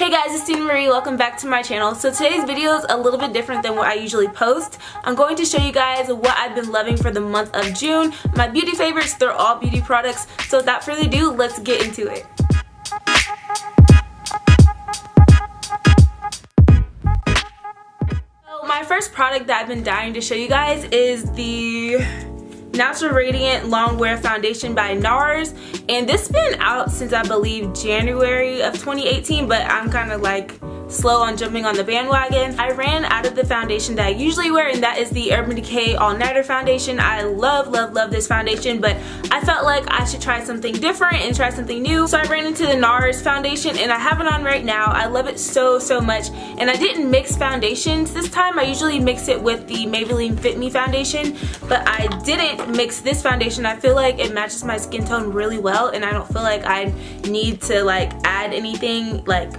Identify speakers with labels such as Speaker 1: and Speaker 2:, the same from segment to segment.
Speaker 1: Hey guys, it's Stinna Marie. Welcome back to my channel. So today's video is a little bit different than what I usually post. I'm going to show you guys what I've been loving for the month of June. My beauty favorites, they're all beauty products. So without further ado, let's get into it. So my first product that I've been dying to show you guys is the Natural Radiant Long Wear Foundation by NARS, and this has been out since I believe January of 2018, but I'm kind of like slow on jumping on the bandwagon. I ran out of the foundation that I usually wear, and that is the Urban Decay All Nighter Foundation. I love this foundation, but I felt like I should try something different and try something new, so I ran into the NARS foundation, and I have it on right now. I love it so much, and I didn't mix foundations this time. I usually mix it with the Maybelline Fit Me foundation, but I didn't mix this foundation. I feel like it matches my skin tone really well, and I don't feel like I need to like add anything like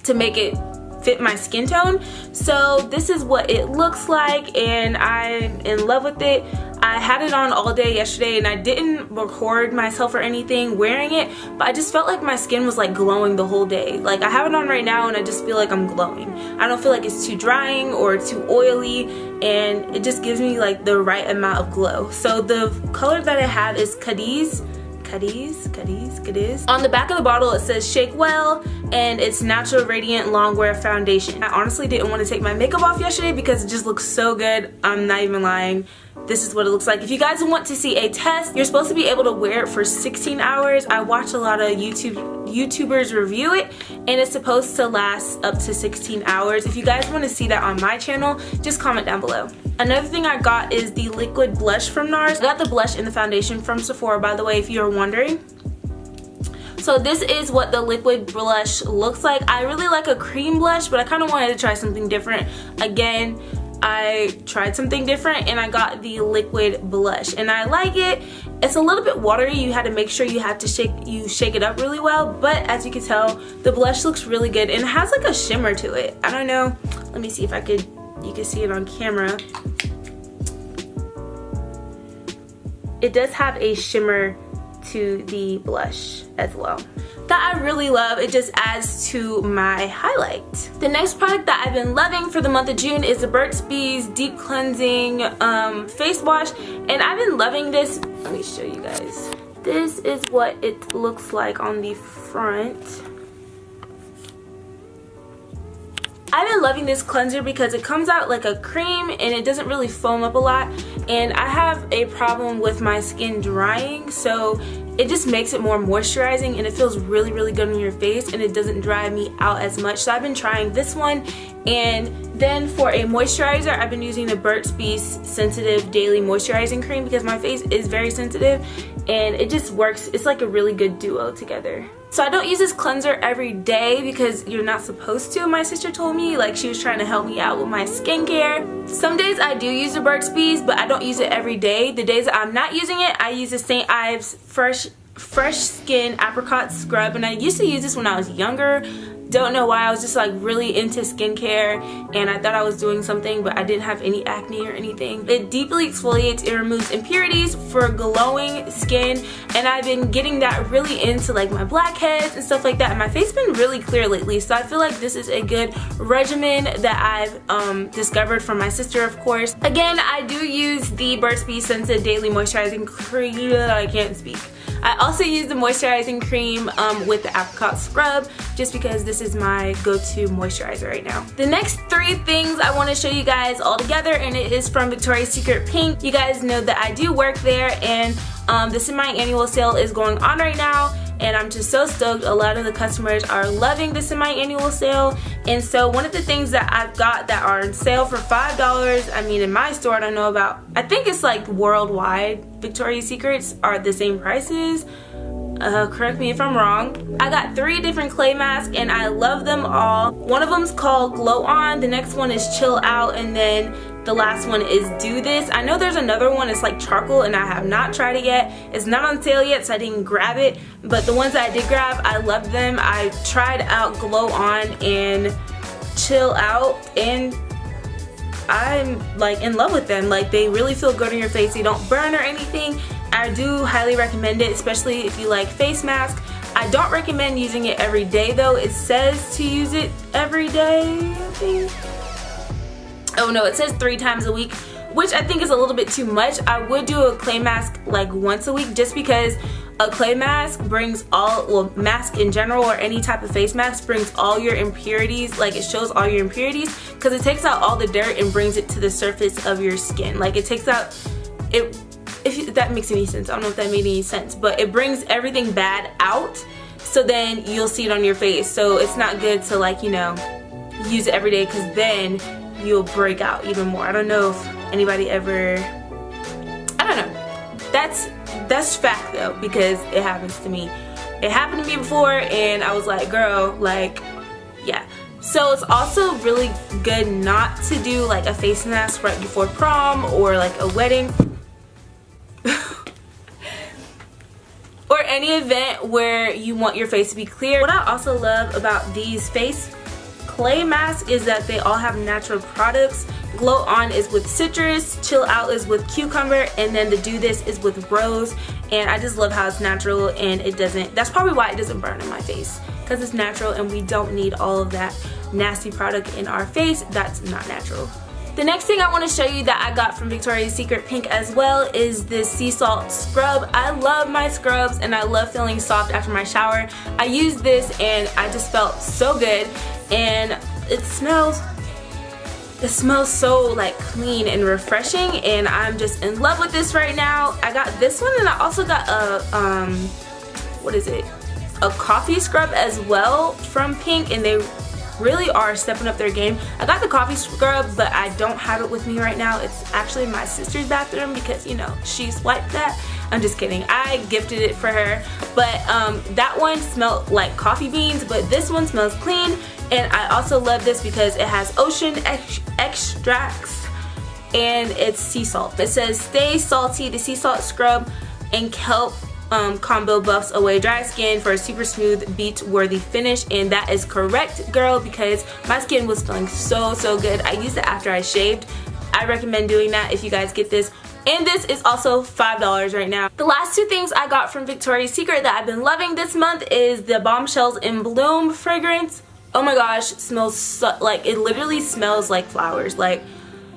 Speaker 1: to make it fit my skin tone. So this is what it looks like, and I'm in love with it. I had it on all day yesterday, and I didn't record myself or anything wearing it, but I just felt like my skin was like glowing the whole day. Like I have it on right now, and I just feel like I'm glowing. I don't feel like it's too drying or too oily, and it just gives me like the right amount of glow. So the color that I have is Cadiz. On the back of the bottle it says shake well, and it's Natural Radiant Long Wear Foundation. I honestly didn't want to take my makeup off yesterday because it just looks so good. I'm not even lying. This is what it looks like. If you guys want to see a test, you're supposed to be able to wear it for 16 hours. I watched a lot of YouTubers review it, and it's supposed to last up to 16 hours. If you guys want to see that on my channel, just comment down below. Another thing I got is the liquid blush from NARS. I got the blush and the foundation from Sephora, by the way, if you're wondering. So this is what the liquid blush looks like. I really like a cream blush, but I kind of wanted to try something different. Again, I tried something different, and I got the liquid blush, and I like it. It's a little bit watery. You had to make sure you shake it up really well, but as you can tell, the blush looks really good, and it has like a shimmer to it. I don't know. Let me see if you can see it on camera. It does have a shimmer to the blush as well that I really love. It just adds to my highlight. The next product that I've been loving for the month of June is the BIRCHBOX Deep Cleansing Face Wash, and I've been loving this. Let me show you guys. This is what it looks like on the front. I've been loving this cleanser because it comes out like a cream, and it doesn't really foam up a lot, and I have a problem with my skin drying, so it just makes it more moisturizing, and it feels really good on your face, and it doesn't dry me out as much. So I've been trying this one, and then for a moisturizer, I've been using the BIRCHBOX Sensitive Daily Moisturizing Cream because my face is very sensitive, and it just works. It's like a really good duo together. So I don't use this cleanser every day because you're not supposed to. My sister told me, like, she was trying to help me out with my skincare. Some days I do use the BIRCHBOX, but I don't use it every day. The days that I'm not using it, I use the St. Ives Fresh Skin Apricot Scrub, and I used to use this when I was younger. Don't know why. I was just like really into skincare, and I thought I was doing something, but I didn't have any acne or anything. It deeply exfoliates and removes impurities for glowing skin, and I've been getting that really into like my blackheads and stuff like that, and my face has been really clear lately, so I feel like this is a good regimen that I've discovered from my sister, of course. Again, I do use the BIRCHBOX Sensitive Daily Moisturizing Cream. I can't speak. I also use the moisturizing cream with the apricot scrub just because this is my go-to moisturizer right now. The next three things I want to show you guys all together, and it is from Victoria's Secret Pink. You guys know that I do work there, and the semi-annual sale is going on right now, and I'm just so stoked. A lot of the customers are loving the semi-annual sale, and so one of the things that I've got that are on sale for $5, I mean in my store, I don't know about, I think it's like worldwide, Victoria's Secrets are the same prices. Correct me if I'm wrong. I got 3 different clay masks, and I love them all. One of them's called Glow On, the next one is Chill Out, and then the last one is Do This. I know there's another one, it's like charcoal, and I have not tried it yet. It's not on sale yet, so I didn't grab it, but the ones that I did grab, I love them. I tried out Glow On and Chill Out, and I'm like in love with them. Like, they really feel good on your face. They don't burn or anything. I do highly recommend it, especially if you like face masks. I don't recommend using it every day though. It says to use it every day, I think. Oh no, it says 3 times a week, which I think is a little bit too much. I would do a clay mask like once a week, just because a clay mask brings all, well, mask in general or any type of face mask brings all your impurities, like it shows all your impurities, because it takes out all the dirt and brings it to the surface of your skin. Like it takes out, if that makes any sense. I don't know if that made any sense, but it brings everything bad out, so then you'll see it on your face. So it's not good to, like, you know, use it every day, because then you'll break out even more. I don't know if anybody ever, I don't know. That's fact though, because it happens to me. It happened to me before and I was like, girl, like, yeah. So it's also really good not to do like a face mask right before prom or like a wedding or any event where you want your face to be clear. What I also love about these face clay masks is that they all have natural products. Glow On is with citrus, Chill Out is with cucumber, and then the Do This is with rose. And I just love how it's natural and it doesn't, that's probably why it doesn't burn in my face, because it's natural and we don't need all of that nasty product in our face that's not natural. The next thing I want to show you that I got from Victoria's Secret Pink as well is this sea salt scrub. I love my scrubs and I love feeling soft after my shower. I used this and I just felt so good, and it smells so like clean and refreshing, and I'm just in love with this right now. I got this one and I also got a what is it, a coffee scrub as well from Pink, and they really are stepping up their game. I got the coffee scrub, but I don't have it with me right now. It's actually in my sister's bathroom because, you know, she swiped that. I'm just kidding. I gifted it for her. But that one smelled like coffee beans, but this one smells clean. And I also love this because it has ocean extracts and it's sea salt. It says stay salty, the sea salt scrub and kelp combo buffs away dry skin for a super smooth beach worthy finish. And that is correct, girl, because my skin was feeling so good. I used it after I shaved. I recommend doing that if you guys get this. And this is also $5 right now. The last 2 things I got from Victoria's Secret that I've been loving this month is the Bombshells in Bloom fragrance. Oh my gosh, it smells so, like, it literally smells like flowers. Like,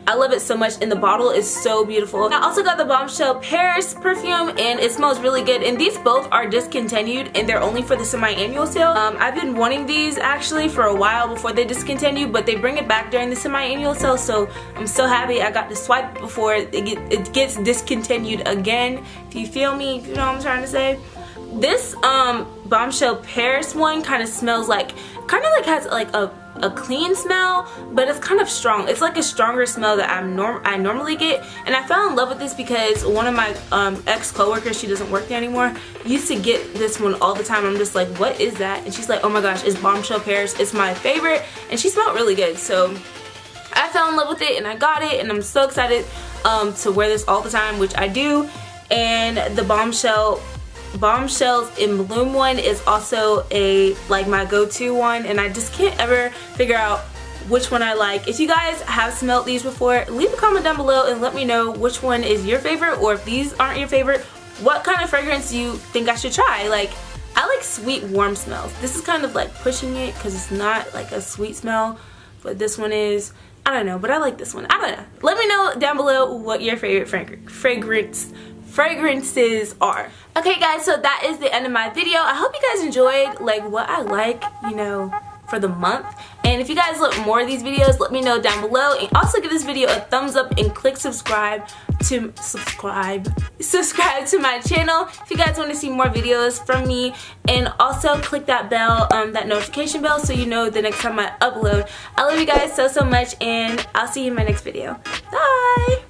Speaker 1: I love it so much, and the bottle is so beautiful. I also got the Bombshell Paris perfume, and it smells really good. And these both are discontinued, and they're only for the semi-annual sale. I've been wanting these actually for a while before they discontinue, but they bring it back during the semi-annual sale, so I'm so happy I got to swipe before it gets discontinued again. If you feel me, if you know what I'm trying to say. This Bombshell Paris one kind of smells like, has like a clean smell, but it's kind of strong. It's like a stronger smell that I normally get, and I fell in love with this because one of my ex-coworkers, she doesn't work there anymore, used to get this one all the time. I'm just like, what is that? And she's like, oh my gosh, it's Bombshell Paris. It's my favorite, and she smelled really good. So I fell in love with it and I got it, and I'm so excited to wear this all the time, which I do. And the Bombshells in Bloom one is also like my go-to one, and I just can't ever figure out which one I like. If you guys have smelled these before, leave a comment down below and let me know which one is your favorite, or if these aren't your favorite, what kind of fragrance you think I should try. Like, I like sweet warm smells. This is kind of like pushing it because it's not like a sweet smell, but this one is. I don't know, but I like this one. I don't know. Let me know down below what your favorite fragrances are. Okay guys, so that is the end of my video. I hope you guys enjoyed like what I like, you know, for the month. And if you guys want more of these videos, let me know down below, and also give this video a thumbs up and click subscribe to my channel if you guys want to see more videos from me, and also click that bell, that notification bell, so you know the next time I upload. I love you guys so much, and I'll see you in my next video. Bye.